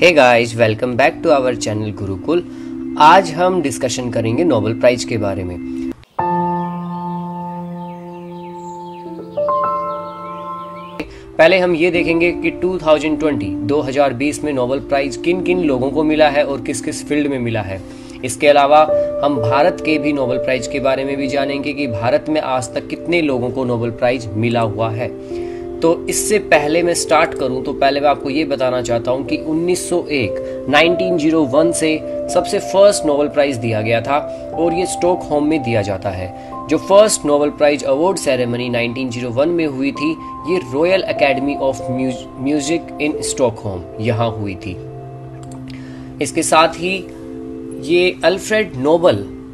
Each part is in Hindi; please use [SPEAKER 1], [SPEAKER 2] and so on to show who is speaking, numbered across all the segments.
[SPEAKER 1] Hey guys, welcome back to our channel Gurukul. आज हम डिस्कशन करेंगे नोबेल प्राइज के बारे में। पहले हम ये देखेंगे कि 2020 में नोबेल प्राइज किन किन लोगों को मिला है और किस किस फील्ड में मिला है। इसके अलावा हम भारत के भी नोबेल प्राइज के बारे में भी जानेंगे कि भारत में आज तक कितने लोगों को नोबेल प्राइज मिला हुआ है। तो इससे पहले मैं स्टार्ट करूं तो पहले मैं आपको ये बताना चाहता हूं कि 1901 से सबसे फर्स्ट नोबेल प्राइज दिया गया था और ये स्टॉकहोम में दिया जाता है। जो first Nobel prize award ceremony 1901 में हुई थी, ये royal academy of music in Stockholm यहाँ हुई थी। इसके साथ ही ये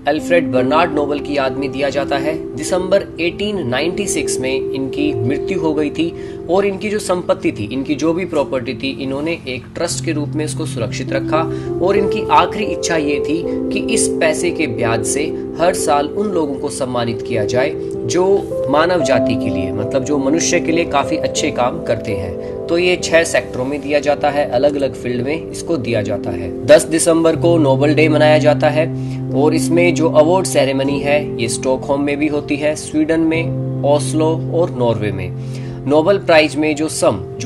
[SPEAKER 1] अल्फ्रेड बर्नार्ड नोबेल की याद में दिया जाता है। दिसंबर 1896 में इनकी मृत्यु हो गई थी और इनकी जो संपत्ति थी, इनकी जो भी प्रॉपर्टी थी, इन्होंने एक ट्रस्ट के रूप में इसको सुरक्षित रखा और इनकी आखिरी इच्छा ये थी कि इस पैसे के ब्याज से हर साल उन लोगों को सम्मानित किया जाए जो मानव जाति के लिए, मतलब जो मनुष्य के लिए काफी अच्छे काम करते हैं। तो ये 6 सेक्टरों में दिया जाता है, अलग अलग फील्ड में इसको दिया जाता है। 10 दिसंबर को नोबेल डे मनाया जाता है और इसमें जो अवार्ड सेरेमनी है ये स्टॉकहोम में भी होती है, स्वीडन में, ओस्लो और नॉर्वे में। नोबेल प्राइज में जो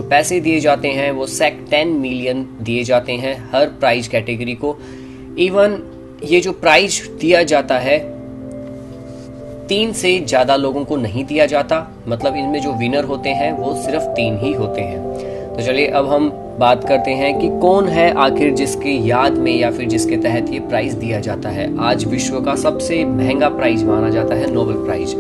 [SPEAKER 1] पैसे दिए जाते हैं वो 10 मिलियन दिए जाते हैं हर प्राइज कैटेगरी को। इवन ये जो प्राइज दिया जाता है 3 से ज्यादा लोगों को नहीं दिया जाता, मतलब इनमें जो विनर होते हैं वो सिर्फ 3 ही होते हैं। तो चलिए अब हम बात करते हैं कि कौन है आखिर जिसके याद में या फिर जिसके तहत ये प्राइज दिया जाता है। आज विश्व का सबसे महंगा प्राइज माना जाता है नोबेल प्राइज।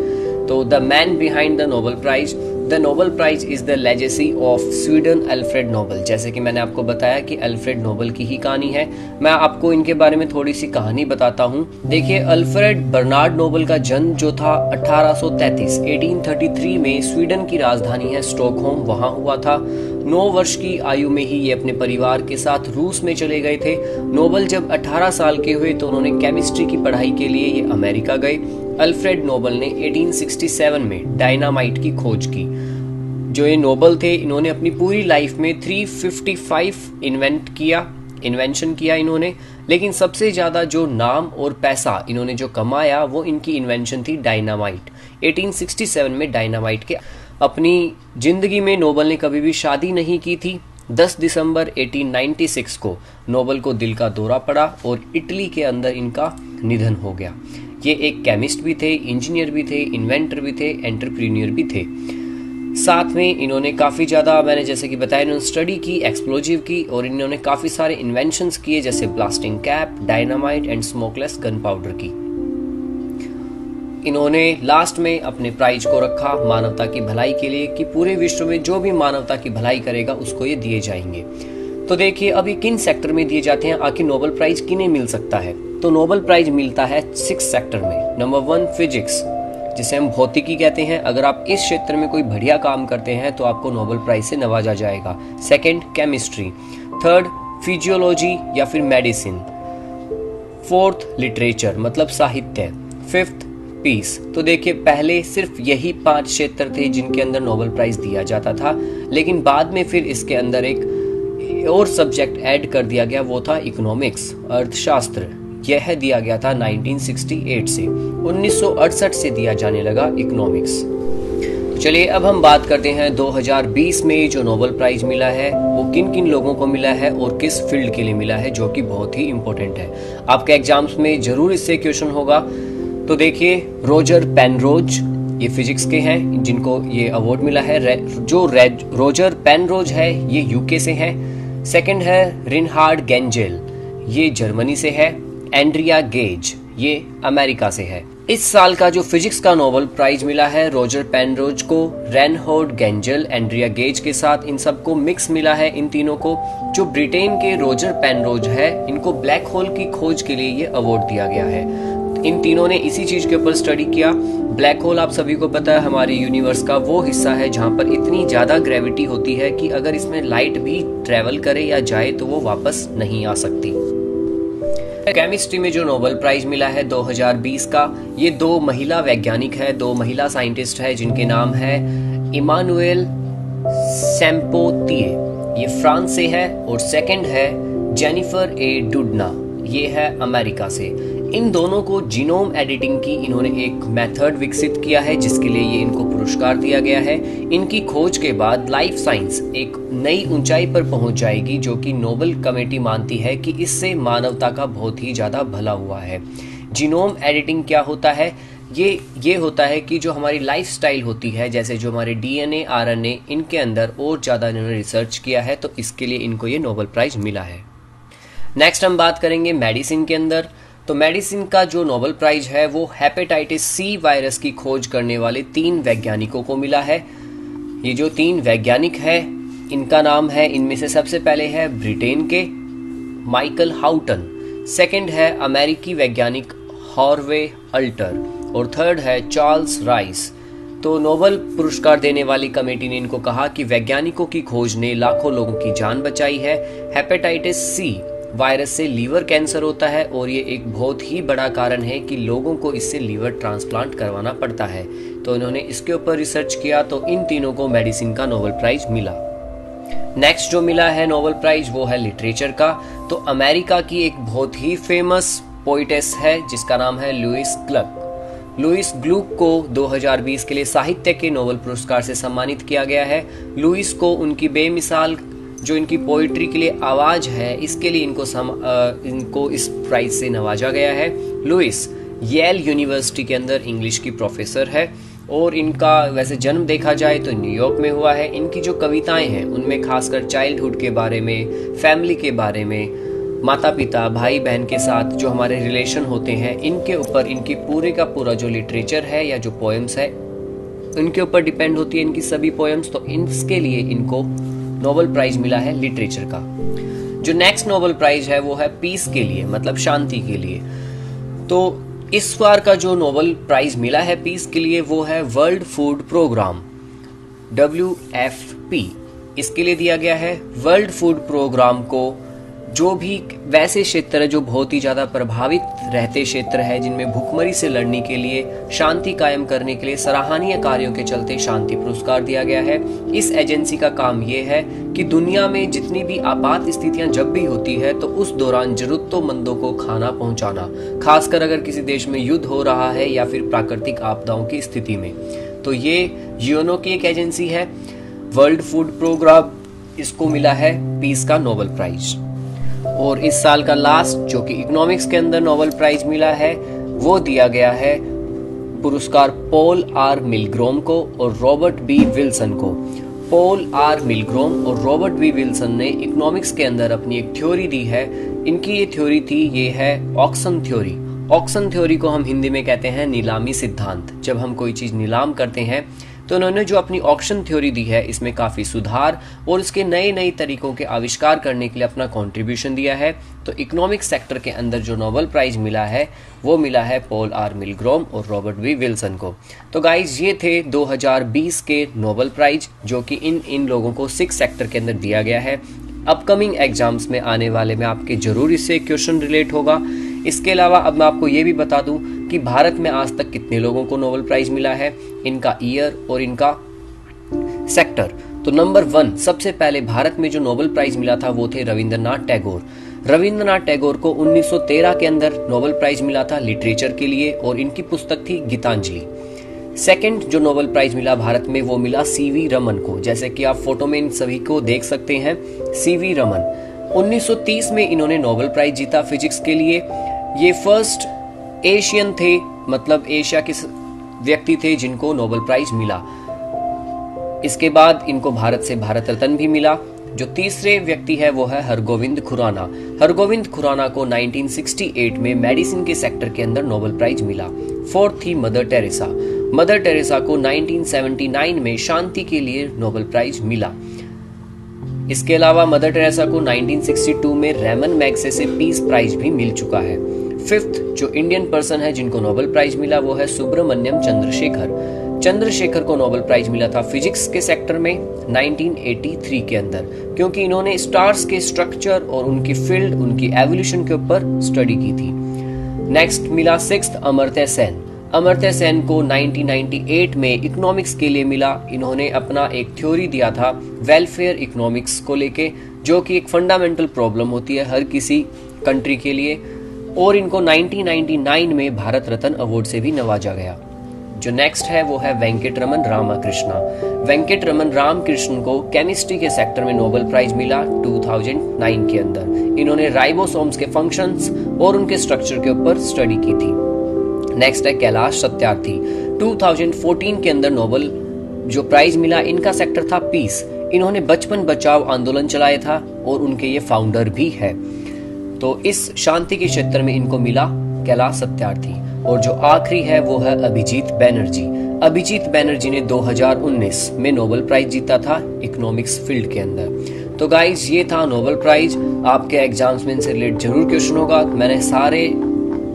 [SPEAKER 1] तो the man behind the Nobel prize, the Nobel prize is the legacy of Sweden Alfred Nobel. जैसे कि मैंने आपको बताया कि अल्फ्रेड नोबेल की ही कहानी है, मैं आपको इनके बारे में थोड़ी सी कहानी बताता हूँ। देखिए, अल्फ्रेड बर्नार्ड नोबेल का जन्म जो था 1833 में स्वीडन की राजधानी है स्टॉकहोम, वहां हुआ था। 9 वर्ष की आयु में ही ये अपने परिवार के साथ रूस में चले गए थे। नोबेल जब 18 साल के हुए तो उन्होंने केमिस्ट्री की पढ़ाई के लिए ये अमेरिका गए। अल्फ्रेड नोबेल ने 1867 में डायनामाइट की खोज की। जो ये नोबेल थे, इन्होंने अपनी पूरी लाइफ में 355 इन्वेंशन किया इन्होंने, लेकिन सबसे ज्यादा जो नाम और पैसा इन्होंने जो कमाया वो इनकी इन्वेंशन थी डायनामाइट। 1867 में डायनामाइट के अपनी जिंदगी में नोबेल ने कभी भी शादी नहीं की थी। 10 दिसंबर 1896 को नोबेल को दिल का दौरा पड़ा और इटली के अंदर इनका निधन हो गया। ये एक केमिस्ट भी थे, इंजीनियर भी थे, इन्वेंटर भी थे, एंटरप्रेन्योर भी थे। साथ में इन्होंने काफ़ी ज़्यादा, मैंने जैसे कि बताया, इन्होंने स्टडी की, एक्सप्लोजिव की और इन्होंने काफ़ी सारे इन्वेंशंस किए जैसे blasting cap, dynamite and smokeless gun powder की। इन्होंने लास्ट में अपने प्राइज को रखा मानवता की भलाई के लिए कि पूरे विश्व में जो भी मानवता की भलाई करेगा उसको ये दिए जाएंगे। तो देखिए अब ये किन सेक्टर में दिए जाते हैं, आखिर नोबेल प्राइज किन्हें मिल सकता है। तो नोबेल प्राइज मिलता है 6 सेक्टर में। नंबर 1 फिजिक्स, जिसे हम भौतिकी कहते हैं। अगर आप इस क्षेत्र में कोई बढ़िया काम करते हैं तो आपको नोबेल प्राइज से नवाजा जाएगा। सेकंड केमिस्ट्री, थर्ड फिजियोलॉजी या फिर मेडिसिन, फोर्थ लिटरेचर मतलब साहित्य, फिफ्थ पीस। तो देखिए पहले सिर्फ यही 5 क्षेत्र थे जिनके अंदर नोबेल प्राइज दिया जाता था, लेकिन बाद में फिर इसके अंदर एक और सब्जेक्ट ऐड कर दिया गया, वो था इकोनॉमिक्स, अर्थशास्त्र। यह दिया गया था 1968 से। 1968 से दिया जाने लगा इकोनॉमिक्स। तो चलिए अब हम बात करते हैं 2020 में जो नोबेल प्राइज मिला है वो किन किन लोगों को मिला है और किस फील्ड के लिए मिला है, जो कि बहुत ही इंपॉर्टेंट है। आपके एग्जाम्स में जरूर इससे क्वेश्चन होगा। तो देखिए, रोजर पेनरोज ये फिजिक्स के हैं जिनको ये अवार्ड मिला है। रोजर पेनरोज है ये यूके से है। सेकंड है रिनहार्ड गेंजेल, ये जर्मनी से है। एंड्रिया गेज ये अमेरिका से है। इस साल का जो फिजिक्स का नोबेल प्राइज मिला है रोजर पेनरोज को, रेनहार्ड गेंजेल, एंड्रिया गेज के साथ इन सबको मिक्स मिला है इन तीनों को। जो ब्रिटेन के रोजर पेनरोज है, इनको ब्लैक होल की खोज के लिए ये अवार्ड दिया गया है। इन तीनों ने इसी चीज के ऊपर स्टडी किया। ब्लैक होल आप सभी को पता है हमारे यूनिवर्स का वो हिस्सा है जहां पर इतनी ज्यादा ग्रेविटी होती है कि अगर इसमें लाइट भी ट्रेवल करे या जाए तो वो वापस नहीं आ सकती। केमिस्ट्री में जो नोबेल प्राइज मिला है 2020 का, ये 2 महिला वैज्ञानिक है, 2 महिला साइंटिस्ट है जिनके नाम है इमानुएल सैम्पोतिए, ये फ्रांस से है, और सेकंड है जेनिफर ए डुडना, ये है अमेरिका से। इन दोनों को जीनोम एडिटिंग की इन्होंने एक मेथड विकसित किया है, जिसके लिए ये इनको पुरस्कार दिया गया है। इनकी खोज के बाद लाइफ साइंस एक नई ऊंचाई पर पहुंच जाएगी, जो कि नोबेल कमेटी मानती है कि इससे मानवता का बहुत ही ज़्यादा भला हुआ है। जीनोम एडिटिंग क्या होता है? ये होता है कि जो हमारी लाइफस्टाइल होती है, जैसे जो हमारे डीएनए, आरएनए, इनके अंदर और ज़्यादा इन्होंने रिसर्च किया है, तो इसके लिए इनको ये नोबेल प्राइज मिला है। नेक्स्ट हम बात करेंगे मेडिसिन के अंदर। तो मेडिसिन का जो नोबेल प्राइज है वो हेपेटाइटिस सी वायरस की खोज करने वाले 3 वैज्ञानिकों को मिला है। ये जो 3 वैज्ञानिक है, इनका नाम है, इनमें से सबसे पहले है ब्रिटेन के माइकल हाउटन, सेकंड है अमेरिकी वैज्ञानिक हॉर्वे अल्टर और थर्ड है चार्ल्स राइस। तो नोबेल पुरस्कार देने वाली कमेटी ने इनको कहा कि वैज्ञानिकों की खोज ने लाखों लोगों की जान बचाई है। हेपेटाइटिस सी वायरस से लीवर कैंसर होता है और ये एक बहुत ही बड़ा कारण है कि लोगों को इससे लीवर ट्रांसप्लांट करवाना पड़ता है। तो इन्होंने इसके ऊपर रिसर्च किया, तो इन तीनों को मेडिसिन का नोबेल प्राइज मिला। नेक्स्ट जो मिला है नोबेल प्राइज वो है लिटरेचर का। तो अमेरिका की एक बहुत ही फेमस पोइटेस है जिसका नाम है लुइस ग्लुक। लुइस ग्लुक को 2020 के लिए साहित्य के नोबेल पुरस्कार से सम्मानित किया गया है। लुइस को उनकी बेमिसाल जो इनकी पोइट्री के लिए आवाज है, इसके लिए इनको इस प्राइज से नवाजा गया है। लुइस येल यूनिवर्सिटी के अंदर इंग्लिश की प्रोफेसर है और इनका वैसे जन्म देखा जाए तो न्यूयॉर्क में हुआ है। इनकी जो कविताएं हैं उनमें खासकर चाइल्डहुड के बारे में, फैमिली के बारे में, माता पिता, भाई बहन के साथ जो हमारे रिलेशन होते हैं, इनके ऊपर इनकी पूरे का पूरा जो लिटरेचर है या जो पोएम्स है उनके ऊपर डिपेंड होती है इनकी सभी पोएम्स। तो इसके लिए इनको नोबेल प्राइज मिला है लिटरेचर का। जो नेक्स्ट नोबेल प्राइज है वो है पीस के लिए, मतलब शांति के लिए। तो इस बार का जो नोबेल प्राइज मिला है पीस के लिए वो है वर्ल्ड फूड प्रोग्राम WFP, इसके लिए दिया गया है। वर्ल्ड फूड प्रोग्राम को जो भी वैसे क्षेत्र जो बहुत ही ज्यादा प्रभावित रहते क्षेत्र है, जिनमें भूखमरी से लड़ने के लिए, शांति कायम करने के लिए सराहनीय कार्यों के चलते शांति पुरस्कार दिया गया है। इस एजेंसी का काम यह है कि दुनिया में जितनी भी आपात स्थितियां जब भी होती है तो उस दौरान जरूरतमंदों को खाना पहुंचाना, खासकर अगर किसी देश में युद्ध हो रहा है या फिर प्राकृतिक आपदाओं की स्थिति में। तो ये यूएनओ की एक एजेंसी है, वर्ल्ड फूड प्रोग्राम, इसको मिला है पीस का नोबेल प्राइज। और इस साल का लास्ट जो कि इकोनॉमिक्स के अंदर नोबेल प्राइज मिला है वो दिया गया है पुरस्कार पॉल आर मिलग्रोम को और रॉबर्ट बी विल्सन को। पॉल आर मिलग्रोम और रॉबर्ट बी विल्सन ने इकोनॉमिक्स के अंदर अपनी एक थ्योरी दी है। इनकी ये थ्योरी थी, ये है ऑक्शन थ्योरी। ऑक्शन थ्योरी को हम हिंदी में कहते हैं नीलामी सिद्धांत। जब हम कोई चीज नीलाम करते हैं तो उन्होंने जो अपनी ऑक्शन थ्योरी दी है इसमें काफी सुधार और इसके नए तरीकों के आविष्कार करने के लिए अपना कंट्रीब्यूशन दिया है। तो इकोनॉमिक्स सेक्टर के अंदर जो नोबेल प्राइज मिला है वो मिला है पॉल आर मिलग्रोम और रॉबर्ट बी विल्सन को। तो गाइज ये थे 2020 के नोबेल प्राइज जो कि इन लोगों को 6 सेक्टर के अंदर दिया गया है। अपकमिंग एग्जाम्स में आने वाले में आपके जरूर इससे क्वेश्चन रिलेट होगा। इसके अलावा अब मैं आपको ये भी बता दूं कि भारत में आज तक कितने लोगों को नोबेल प्राइज मिला है, इनका ईयर और इनका सेक्टर। तो नंबर 1 सबसे पहले भारत में जो नोबेल प्राइज मिला था वो थे रविंद्रनाथ टैगोर। रविंद्रनाथ टैगोर को 1913 के अंदर नोबेल प्राइज मिला था लिटरेचर के लिए और इनकी पुस्तक थी गीतांजलि। सेकंड जो नोबेल प्राइज मिला भारत में वो मिला सीवी रमन को, जैसे कि आप फोटो में इन सभी को देख सकते हैं। सीवी रमन 1930 में इन्होंने नोबेल प्राइज जीता फिजिक्स के लिए। ये फर्स्ट एशियन थे, मतलब एशिया के व्यक्ति थे जिनको नोबेल प्राइज मिला। इसके बाद इनको भारत से भारत रत्न भी मिला। जो तीसरे व्यक्ति है वो है हरगोविंद खुराना। हरगोविंद खुराना को 1968 में मेडिसिन के सेक्टर के अंदर नोबेल प्राइज मिला। फोर्थ थी मदर टेरेसा। मदर टेरेसा को 1979 में शांति के लिए नोबेल प्राइज मिला। इसके अलावा मदर टेरेसा को 1962 में रैमन मैग्सेसे पीस प्राइज भी मिल चुका है। फिफ्थ जो इंडियन पर्सन है जिनको नोबेल प्राइज मिला वो है सुब्रमण्यम चंद्रशेखर। चंद्रशेखर को नोबेल प्राइज मिला था फिजिक्स के सेक्टर में 1983 के अंदर, क्योंकि इन्होंने स्टार्स के स्ट्रक्चर और उनकी फील्ड, उनकी एवोल्यूशन के ऊपर स्टडी की थी। नेक्स्ट मिला 6th अमर्त्य सेन। अमर्त्य सेन को 1998 में इकोनॉमिक्स के लिए मिला। इन्होंने अपना एक थ्योरी दिया था वेलफेयर इकोनॉमिक्स को लेके, जो कि एक फंडामेंटल प्रॉब्लम होती है हर किसी कंट्री के लिए, और इनको 1999 में भारत रत्न अवार्ड से भी नवाजा गया। जो नेक्स्ट है वो है वेंकटरमन रामकृष्णा। वेंकटरमन रामकृष्णन को केमिस्ट्री के सेक्टर में नोबेल प्राइज मिला 2009 के अंदर। इन्होंने राइबोसोम्स के फंक्शंस और उनके स्ट्रक्चर के ऊपर स्टडी की थी। नेक्स्ट है कैलाश सत्यार्थी। 2014 के अंदर नोबेल जो प्राइज मिला, इनका सेक्टर था पीस। इन्होंने बचपन बचाओ आंदोलन चलाया था और उनके ये फाउंडर भी है। तो इस शांति के क्षेत्र में इनको मिला कैलाश सत्यार्थी। और जो आखिरी है वो है अभिजीत बैनर्जी। अभिजीत बैनर्जी ने 2019 में नोबेल प्राइज जीता था इकोनॉमिक्स फील्ड के अंदर। तो गाइज ये था नोबेल प्राइज। आपके एग्जाम्स में इनसे रिलेटेड जरूर क्वेश्चन होगा। मैंने सारे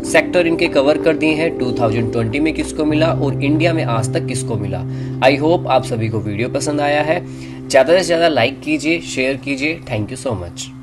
[SPEAKER 1] सेक्टर इनके कवर कर दिए हैं, 2020 में किसको मिला और इंडिया में आज तक किसको मिला। आई होप आप सभी को वीडियो पसंद आया है। ज्यादा से ज्यादा लाइक कीजिए, शेयर कीजिए। Thank you so much.